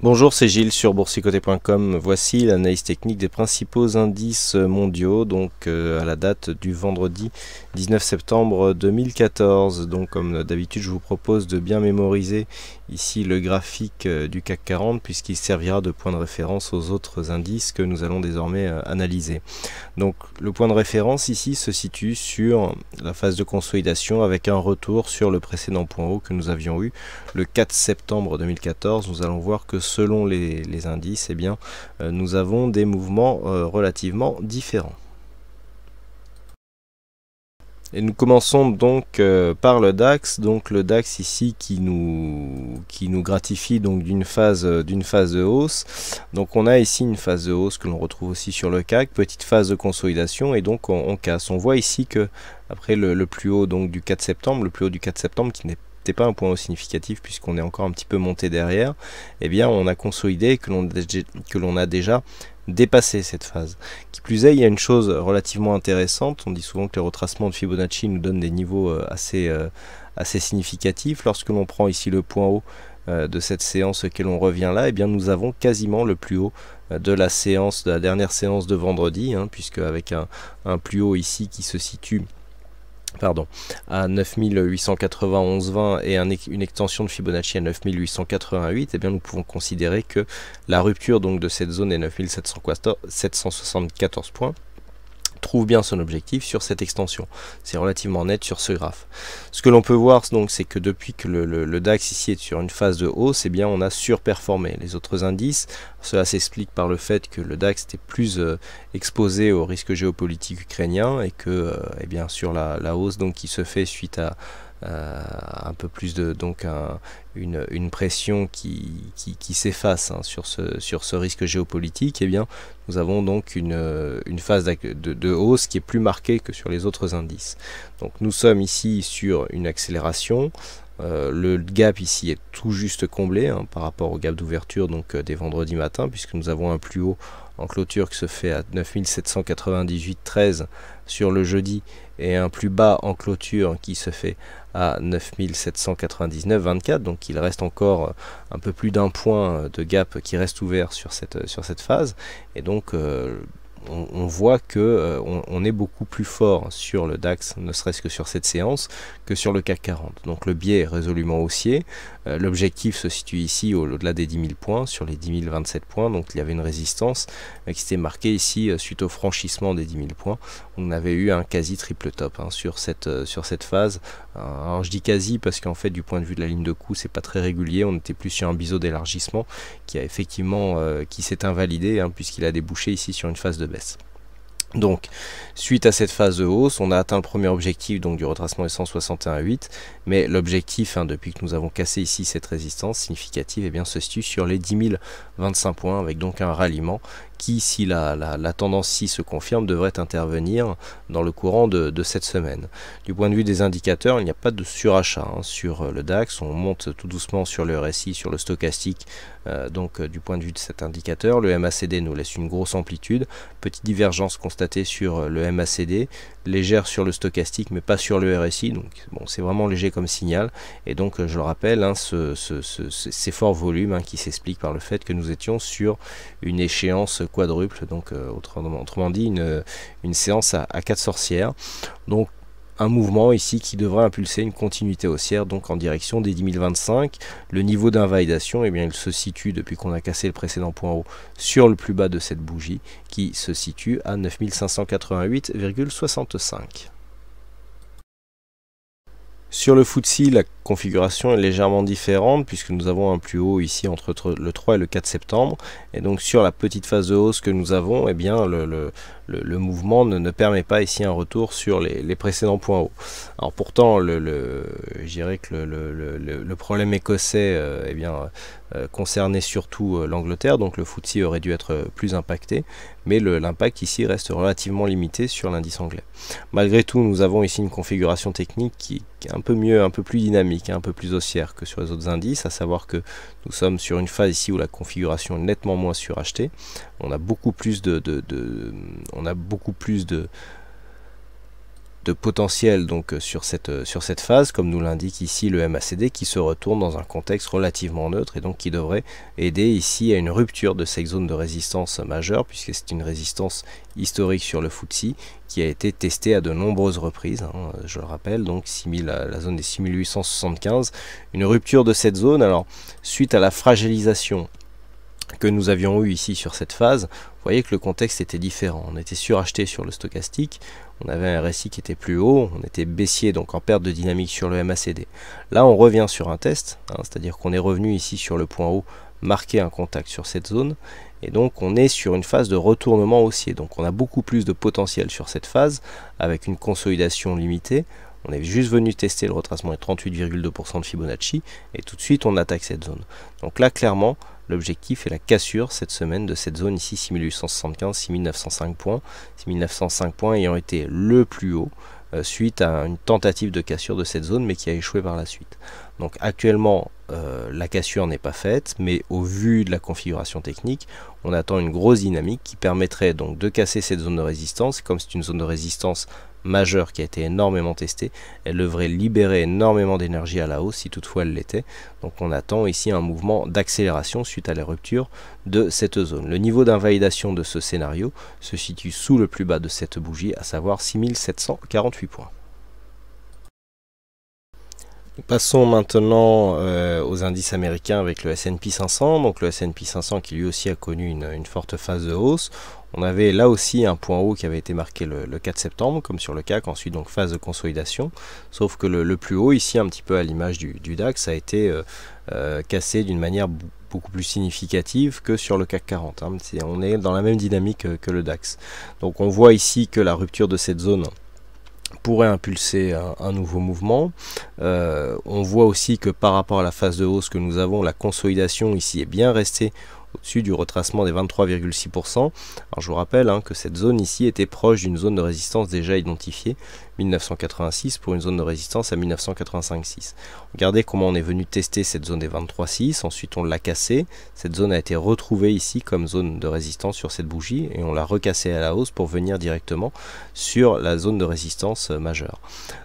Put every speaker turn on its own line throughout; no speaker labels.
Bonjour, c'est Gilles sur boursicoté.com. Voici l'analyse technique des principaux indices mondiaux, donc à la date du vendredi 19 septembre 2014. Donc comme d'habitude, je vous propose de bien mémoriser ici le graphique du CAC 40 puisqu'il servira de point de référence aux autres indices que nous allons désormais analyser. Donc le point de référence ici se situe sur la phase de consolidation avec un retour sur le précédent point haut que nous avions eu le 4 septembre 2014. Nous allons voir que selon les indices, eh bien, nous avons des mouvements relativement différents. Et nous commençons donc par le DAX, donc le DAX ici qui nous gratifie donc d'une phase de hausse. Donc on a ici une phase de hausse que l'on retrouve aussi sur le CAC, petite phase de consolidation et donc on casse. On voit ici que après le plus haut donc du 4 septembre, le plus haut du 4 septembre qui n'était pas un point haut significatif puisqu'on est encore un petit peu monté derrière, eh bien on a consolidé que l'on a déjà dépassé cette phase. Qui plus est, il y a une chose relativement intéressante, on dit souvent que les retracements de Fibonacci nous donnent des niveaux assez significatifs. Lorsque l'on prend ici le point haut de cette séance auquel on revient là, eh bien nous avons quasiment le plus haut de la séance, de la dernière séance de vendredi, puisque avec un plus haut ici qui se situe à 9891,20 et une extension de Fibonacci à 9888, eh bien nous pouvons considérer que la rupture donc de cette zone est 9774 points, trouve bien son objectif sur cette extension. C'est relativement net sur ce graphe. Ce que l'on peut voir donc, c'est que depuis que le DAX ici est sur une phase de hausse, eh bien on a surperformé les autres indices. Cela s'explique par le fait que le DAX était plus exposé au risque géopolitique ukrainien et que eh bien sur la hausse donc qui se fait suite à un peu plus de une pression qui s'efface sur ce risque géopolitique, et bien nous avons donc une phase de hausse qui est plus marquée que sur les autres indices. Donc nous sommes ici sur une accélération. Le gap ici est tout juste comblé par rapport au gap d'ouverture donc des vendredis matins, puisque nous avons un plus haut en clôture qui se fait à 9798,13 sur le jeudi et un plus bas en clôture qui se fait à 9799,24. donc il reste encore un peu plus d'un point de gap qui reste ouvert sur cette phase, et donc on voit que on est beaucoup plus fort sur le DAX, ne serait-ce que sur cette séance, que sur le CAC 40. Donc le biais est résolument haussier. L'objectif se situe ici au-delà des 10 000 points, sur les 10 027 points. Donc il y avait une résistance qui s'était marquée ici suite au franchissement des 10 000 points. On avait eu un quasi triple top sur cette phase. Alors je dis quasi parce qu'en fait du point de vue de la ligne de coup c'est pas très régulier. On était plus sur un biseau d'élargissement qui a effectivement qui s'est invalidé puisqu'il a débouché ici sur une phase de baisse. Donc, suite à cette phase de hausse, on a atteint le premier objectif donc du retracement des 161,8, mais l'objectif, depuis que nous avons cassé ici cette résistance significative, eh bien, se situe sur les 10 025 points, avec donc un ralliement qui, si la tendance ci se confirme, devrait intervenir dans le courant de cette semaine. Du point de vue des indicateurs, il n'y a pas de surachat sur le DAX, on monte tout doucement sur le RSI, sur le stochastique, donc du point de vue de cet indicateur. Le MACD nous laisse une grosse amplitude, petite divergence constatée sur le MACD, légère sur le stochastique mais pas sur le RSI, donc bon, c'est vraiment léger comme signal, et donc je le rappelle, ces forts volumes qui s'expliquent par le fait que nous étions sur une échéance quadruple, donc autrement dit une séance à 4 sorcières, donc un mouvement ici qui devrait impulser une continuité haussière donc en direction des 10 025. Le niveau d'invalidation, eh bien, il se situe depuis qu'on a cassé le précédent point haut sur le plus bas de cette bougie qui se situe à 9588,65. Sur le FTSE, la configuration est légèrement différente puisque nous avons un plus haut ici entre le 3 et le 4 septembre, et donc sur la petite phase de hausse que nous avons, eh bien le mouvement ne permet pas ici un retour sur les précédents points hauts. Alors pourtant je dirais que le problème écossais concernait surtout l'Angleterre, donc le FTSE aurait dû être plus impacté, mais l'impact ici reste relativement limité sur l'indice anglais. Malgré tout, nous avons ici une configuration technique qui est un peu mieux, un peu plus dynamique, un peu plus haussière que sur les autres indices, à savoir que nous sommes sur une phase ici où la configuration est nettement moins surachetée. On a beaucoup plus de potentiel donc sur cette phase, comme nous l'indique ici le MACD, qui se retourne dans un contexte relativement neutre et donc qui devrait aider ici à une rupture de cette zone de résistance majeure, puisque c'est une résistance historique sur le FTSE qui a été testée à de nombreuses reprises, hein, je le rappelle, donc la zone des 6875, une rupture de cette zone. Alors suite à la fragilisation que nous avions eu ici sur cette phase, vous voyez que le contexte était différent. On était suracheté sur le stochastique, on avait un RSI qui était plus haut, on était baissier, donc en perte de dynamique sur le MACD. Là on revient sur un test, hein, c'est-à-dire qu'on est revenu ici sur le point haut, marquer un contact sur cette zone, et donc on est sur une phase de retournement haussier. Donc on a beaucoup plus de potentiel sur cette phase, avec une consolidation limitée. On est juste venu tester le retracement de 38,2% de Fibonacci, et tout de suite on attaque cette zone. Donc là clairement, l'objectif est la cassure cette semaine de cette zone ici, 6875, 6905 points. 6905 points ayant été le plus haut suite à une tentative de cassure de cette zone, mais qui a échoué par la suite. Donc actuellement, la cassure n'est pas faite, mais au vu de la configuration technique, on attend une grosse dynamique qui permettrait donc de casser cette zone de résistance. Comme c'est une zone de résistance majeure qui a été énormément testée, elle devrait libérer énormément d'énergie à la hausse si toutefois elle l'était. Donc on attend ici un mouvement d'accélération suite à la rupture de cette zone. Le niveau d'invalidation de ce scénario se situe sous le plus bas de cette bougie, à savoir 6748 points. Passons maintenant aux indices américains avec le S&P 500. Donc le S&P 500 qui lui aussi a connu une forte phase de hausse. On avait là aussi un point haut qui avait été marqué le 4 septembre, comme sur le CAC, ensuite donc phase de consolidation. Sauf que le plus haut ici, un petit peu à l'image du DAX, a été cassé d'une manière beaucoup plus significative que sur le CAC 40. Hein. On est dans la même dynamique que le DAX. Donc on voit ici que la rupture de cette zone pourrait impulser un nouveau mouvement. On voit aussi que par rapport à la phase de hausse que nous avons, la consolidation ici est bien restée au-dessus du retracement des 23,6%. Alors je vous rappelle que cette zone ici était proche d'une zone de résistance déjà identifiée, 1986 pour une zone de résistance à 1985,6. Regardez comment on est venu tester cette zone des 23,6, ensuite on l'a cassée. Cette zone a été retrouvée ici comme zone de résistance sur cette bougie et on l'a recassée à la hausse pour venir directement sur la zone de résistance majeure.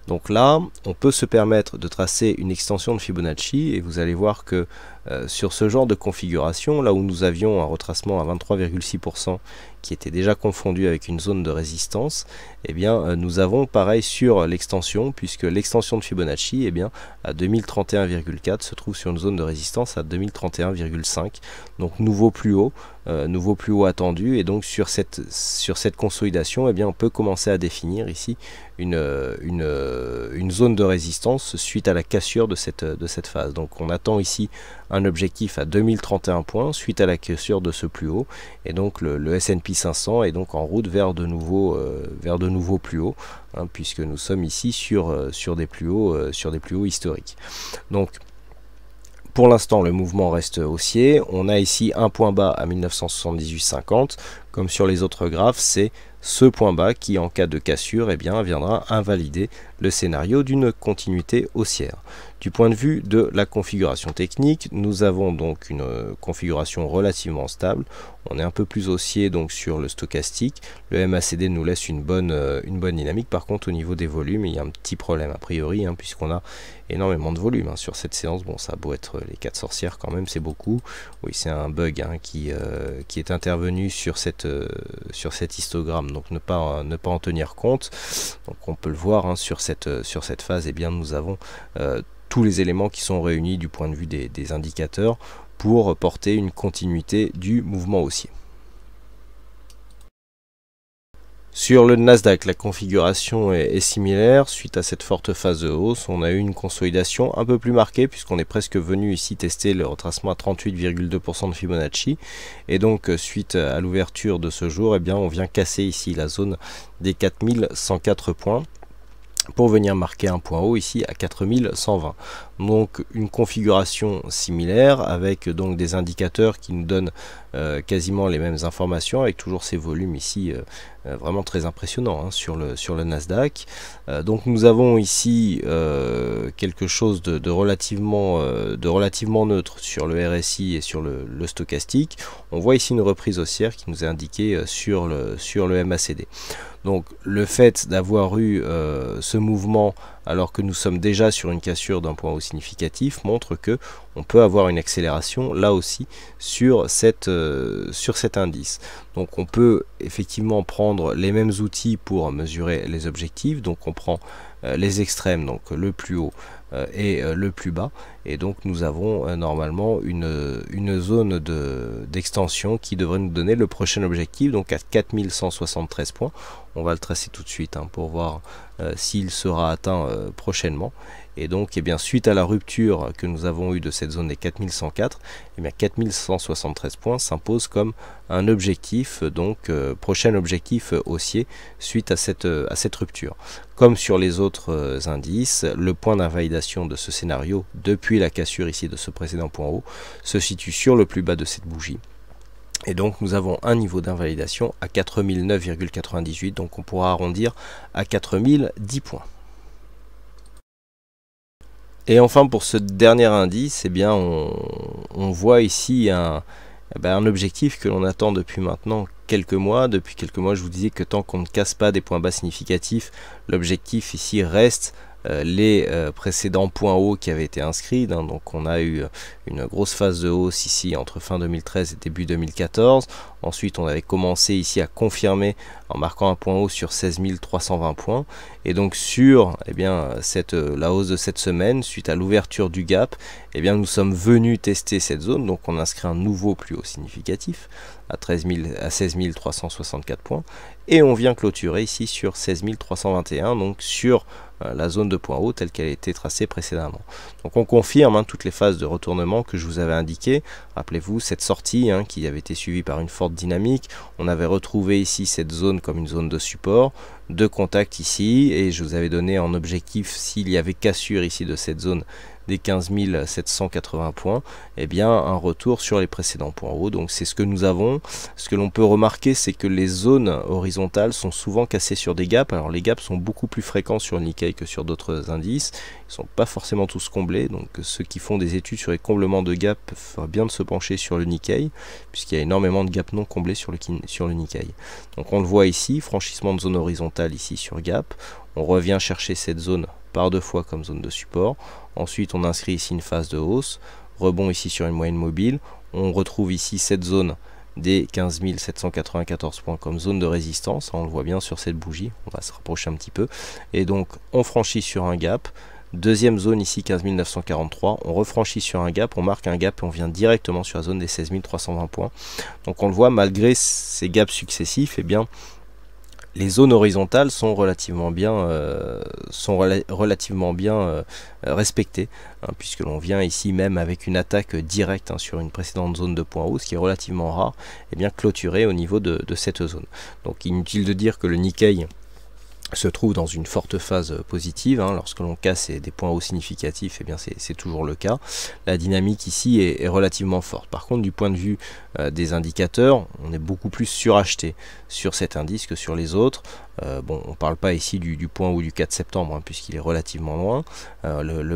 Donc là, on peut se permettre de tracer une extension de Fibonacci et vous allez voir que sur ce genre de configuration, là où nous avions un retracement à 23,6% qui était déjà confondu avec une zone de résistance, eh bien nous avons pareil sur l'extension, puisque l'extension de Fibonacci, eh bien à 2031,4 se trouve sur une zone de résistance à 2031,5, donc nouveau plus haut attendu, et donc sur cette consolidation, eh bien on peut commencer à définir ici une zone de résistance suite à la cassure de cette phase. Donc on attend ici un objectif à 2031 points suite à la cassure de ce plus haut, et donc le S&P 500 est donc en route vers de nouveaux plus hauts, hein, puisque nous sommes ici sur des plus hauts historiques. Donc pour l'instant, le mouvement reste haussier. On a ici un point bas à 1978,50. Comme sur les autres graphes, c'est ce point bas qui, en cas de cassure, eh bien, viendra invalider le scénario d'une continuité haussière. Du point de vue de la configuration technique, nous avons donc une configuration relativement stable. On est un peu plus haussier donc sur le stochastique. Le MACD nous laisse une bonne dynamique. Par contre, au niveau des volumes, il y a un petit problème a priori, hein, puisqu'on a énormément de volume sur cette séance. Bon, ça a beau être les 4 sorcières quand même, c'est beaucoup. Oui, c'est un bug qui est intervenu sur cet histogramme, donc ne pas en tenir compte. Donc on peut le voir sur cette phase, eh bien nous avons tous les éléments qui sont réunis du point de vue des indicateurs pour porter une continuité du mouvement haussier. Sur le Nasdaq, la configuration est similaire. Suite à cette forte phase de hausse, on a eu une consolidation un peu plus marquée puisqu'on est presque venu ici tester le retracement à 38,2% de Fibonacci. Et donc, suite à l'ouverture de ce jour, eh bien, on vient casser ici la zone des 4104 points pour venir marquer un point haut ici à 4120. Donc une configuration similaire avec donc des indicateurs qui nous donnent quasiment les mêmes informations avec toujours ces volumes ici vraiment très impressionnants sur le Nasdaq. Donc nous avons ici quelque chose de relativement neutre sur le RSI et sur le stochastique. On voit ici une reprise haussière qui nous est indiquée sur le MACD. Donc le fait d'avoir eu ce mouvement alors que nous sommes déjà sur une cassure d'un point haut significatif montre que on peut avoir une accélération là aussi sur cet indice. Donc on peut effectivement prendre les mêmes outils pour mesurer les objectifs. Donc on prend les extrêmes, donc le plus haut et le plus bas, et donc nous avons normalement une zone d'extension qui devrait nous donner le prochain objectif, donc à 4173 points. On va le tracer tout de suite pour voir s'il sera atteint prochainement. Et donc, suite à la rupture que nous avons eue de cette zone des 4104, 4173 points s'impose comme un objectif, donc prochain objectif haussier suite à cette rupture. Comme sur les autres indices, le point d'invalidation de ce scénario, depuis la cassure ici de ce précédent point haut, se situe sur le plus bas de cette bougie. Et donc nous avons un niveau d'invalidation à 4009,98, donc on pourra arrondir à 4010 points. Et enfin pour ce dernier indice, on voit ici un objectif que l'on attend depuis maintenant quelques mois. Depuis quelques mois, je vous disais que tant qu'on ne casse pas des points bas significatifs, l'objectif ici reste les précédents points hauts qui avaient été inscrits. Donc on a eu une grosse phase de hausse ici entre fin 2013 et début 2014. Ensuite on avait commencé ici à confirmer en marquant un point haut sur 16 320 points. Et donc sur la hausse de cette semaine, suite à l'ouverture du gap, nous sommes venus tester cette zone. Donc on inscrit un nouveau plus haut significatif à 16 364 points. Et on vient clôturer ici sur 16 321, donc sur la zone de point haut telle qu'elle a été tracée précédemment. Donc on confirme toutes les phases de retournement que je vous avais indiquées. Rappelez-vous cette sortie qui avait été suivie par une forte dynamique. On avait retrouvé ici cette zone comme une zone de support, de contact ici, et je vous avais donné en objectif, s'il y avait cassure ici de cette zone des 15 780 points, un retour sur les précédents points hauts. Donc c'est ce que nous avons. Ce que l'on peut remarquer, c'est que les zones horizontales sont souvent cassées sur des gaps. Alors les gaps sont beaucoup plus fréquents sur le Nikkei que sur d'autres indices. Ils ne sont pas forcément tous comblés, donc ceux qui font des études sur les comblements de gaps feraient bien de se pencher sur le Nikkei, puisqu'il y a énormément de gaps non comblés sur le Nikkei. Donc on le voit ici, franchissement de zone horizontale ici sur gap. On revient chercher cette zone par deux fois comme zone de support. Ensuite on inscrit ici une phase de hausse, rebond ici sur une moyenne mobile. On retrouve ici cette zone des 15 794 points comme zone de résistance. On le voit bien sur cette bougie, on va se rapprocher un petit peu. Et donc on franchit sur un gap. Deuxième zone ici 15 943, on refranchit sur un gap, on marque un gap et on vient directement sur la zone des 16 320 points. Donc on le voit, malgré ces gaps successifs, les zones horizontales sont relativement bien, respectées, puisque l'on vient ici même avec une attaque directe sur une précédente zone de point haut, ce qui est relativement rare, clôturé au niveau de cette zone. Donc inutile de dire que le Nikkei se trouve dans une forte phase positive. Lorsque l'on casse des points hauts significatifs, c'est toujours le cas. La dynamique ici est relativement forte. Par contre, du point de vue des indicateurs, on est beaucoup plus suracheté sur cet indice que sur les autres. On ne parle pas ici du point haut du 4 septembre, puisqu'il est relativement loin. Le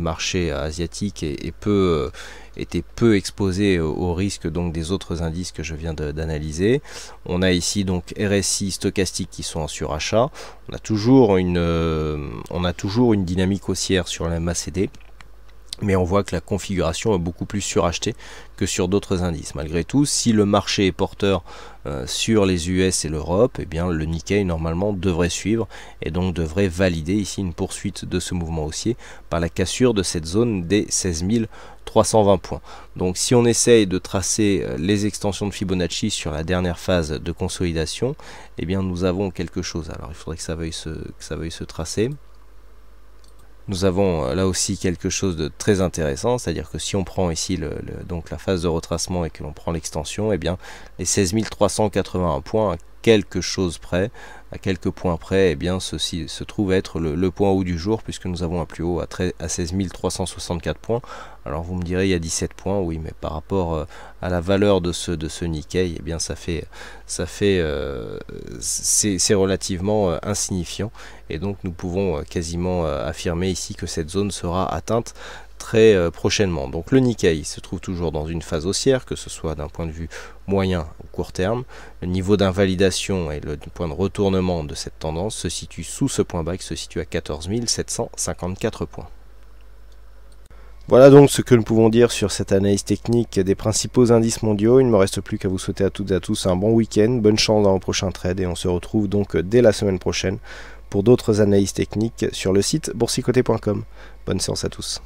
marché asiatique était peu exposé au risque donc des autres indices que je viens d'analyser. On a ici donc RSI, stochastique qui sont en surachat. On a toujours une dynamique haussière sur la MACD. Mais on voit que la configuration est beaucoup plus surachetée que sur d'autres indices. Malgré tout, si le marché est porteur sur les US et l'Europe, le Nikkei normalement devrait suivre et donc devrait valider ici une poursuite de ce mouvement haussier par la cassure de cette zone des 16 320 points. Donc si on essaye de tracer les extensions de Fibonacci sur la dernière phase de consolidation, nous avons quelque chose. Alors il faudrait que ça veuille se tracer. Nous avons là aussi quelque chose de très intéressant, c'est-à-dire que si on prend ici donc la phase de retracement et que l'on prend l'extension, les 16 381 points quelque chose près, à quelques points près, eh bien ceci se trouve être le point haut du jour, puisque nous avons un plus haut à 16 364 points. Alors vous me direz, il y a 17 points, oui, mais par rapport à la valeur de ce Nikkei, eh bien c'est relativement insignifiant, et donc nous pouvons quasiment affirmer ici que cette zone sera atteinte très prochainement. Donc le Nikkei se trouve toujours dans une phase haussière, que ce soit d'un point de vue moyen ou court terme. Le niveau d'invalidation et le point de retournement de cette tendance se situe sous ce point bas, qui se situe à 14 754 points. Voilà donc ce que nous pouvons dire sur cette analyse technique des principaux indices mondiaux. Il ne me reste plus qu'à vous souhaiter à toutes et à tous un bon week-end, bonne chance dans vos prochains trades, et on se retrouve donc dès la semaine prochaine pour d'autres analyses techniques sur le site boursicoté.com. Bonne séance à tous.